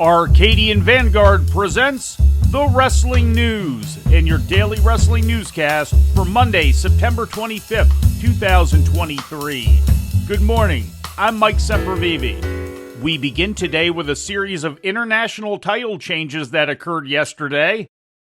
Arcadian Vanguard presents The Wrestling News and your daily wrestling newscast for Monday, September 25th, 2023. Good morning, I'm Mike Sempervive. We begin today with a series of international title changes that occurred yesterday.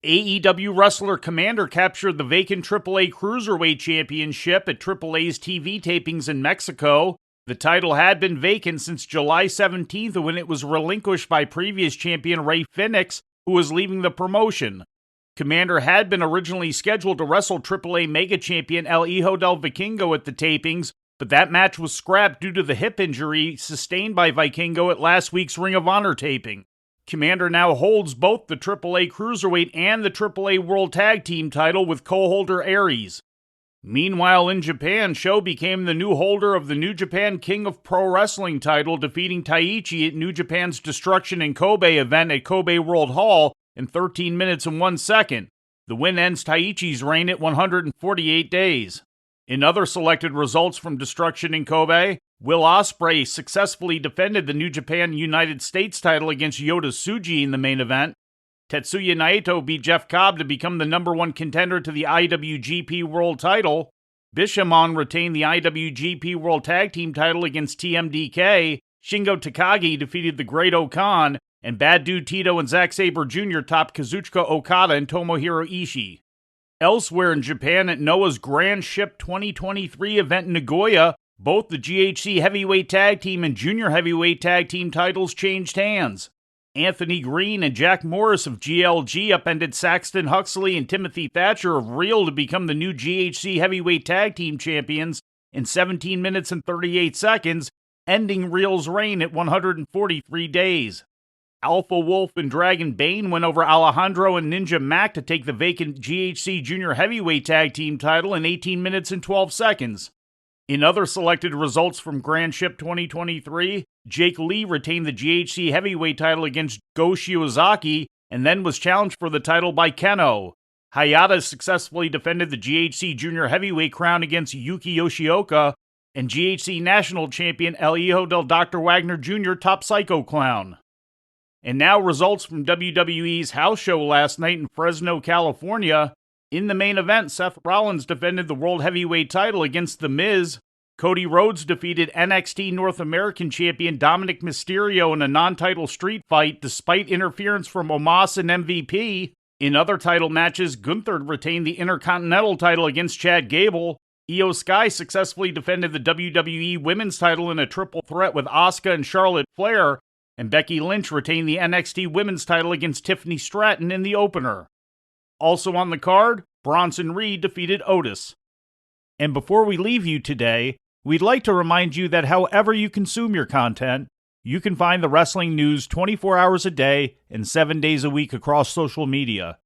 AEW wrestler Commander captured the vacant AAA Cruiserweight Championship at AAA's TV tapings in Mexico. The title had been vacant since July 17th when it was relinquished by previous champion Ray Phoenix, who was leaving the promotion. Commander had been originally scheduled to wrestle AAA Mega Champion El Hijo del Vikingo at the tapings, but that match was scrapped due to the hip injury sustained by Vikingo at last week's Ring of Honor taping. Commander now holds both the AAA Cruiserweight and the AAA World Tag Team title with co-holder Aries. Meanwhile, in Japan, Sho became the new holder of the New Japan King of Pro Wrestling title, defeating Taichi at New Japan's Destruction in Kobe event at Kobe World Hall in 13 minutes and 1 second. The win ends Taichi's reign at 148 days. In other selected results from Destruction in Kobe, Will Ospreay successfully defended the New Japan United States title against Yota Tsuji in the main event. Tetsuya Naito beat Jeff Cobb to become the number one contender to the IWGP World title. Bishamon retained the IWGP World Tag Team title against TMDK. Shingo Takagi defeated the Great Okan, and Bad Dude Tito and Zack Sabre Jr. topped Kazuchika Okada and Tomohiro Ishii. Elsewhere in Japan at Noah's Grand Ship 2023 event in Nagoya, both the GHC Heavyweight Tag Team and Junior Heavyweight Tag Team titles changed hands. Anthony Green and Jack Morris of GLG upended Saxton Huxley and Timothy Thatcher of Real to become the new GHC Heavyweight Tag Team champions in 17 minutes and 38 seconds, ending Real's reign at 143 days. Alpha Wolf and Dragon Bane went over Alejandro and Ninja Mac to take the vacant GHC Junior Heavyweight Tag Team title in 18 minutes and 12 seconds. In other selected results from Grand Ship 2023, Jake Lee retained the GHC Heavyweight title against Go Shiozaki and then was challenged for the title by Keno. Hayata successfully defended the GHC Junior Heavyweight crown against Yuki Yoshioka, and GHC National Champion El Hijo del Dr. Wagner Jr. topped Psycho Clown. And now results from WWE's house show last night in Fresno, California. In the main event, Seth Rollins defended the World Heavyweight title against The Miz. Cody Rhodes defeated NXT North American Champion Dominic Mysterio in a non-title street fight despite interference from Omos and MVP. In other title matches, Gunther retained the Intercontinental title against Chad Gable. Io Sky successfully defended the WWE Women's title in a triple threat with Asuka and Charlotte Flair, and Becky Lynch retained the NXT Women's title against Tiffany Stratton in the opener. Also on the card, Bronson Reed defeated Otis. And before we leave you today, we'd like to remind you that however you consume your content, you can find the wrestling news 24 hours a day and 7 days a week across social media.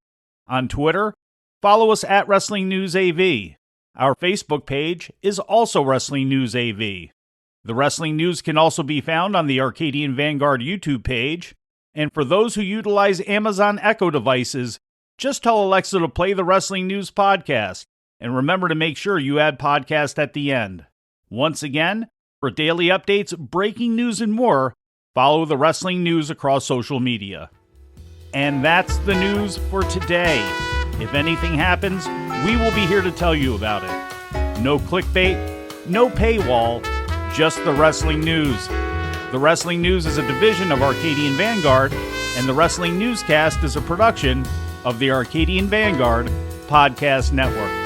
On Twitter, follow us at Wrestling News AV. Our Facebook page is also Wrestling News AV. The Wrestling News can also be found on the Arcadian Vanguard YouTube page. And for those who utilize Amazon Echo devices, just tell Alexa to play the Wrestling News podcast, and remember to make sure you add podcast at the end. Once again, for daily updates, breaking news, and more, follow the Wrestling News across social media. And that's the news for today. If anything happens, we will be here to tell you about it. No clickbait, no paywall, just the Wrestling News. The Wrestling News is a division of Arcadian Vanguard, and the Wrestling Newscast is a production of the Arcadian Vanguard Podcast Network.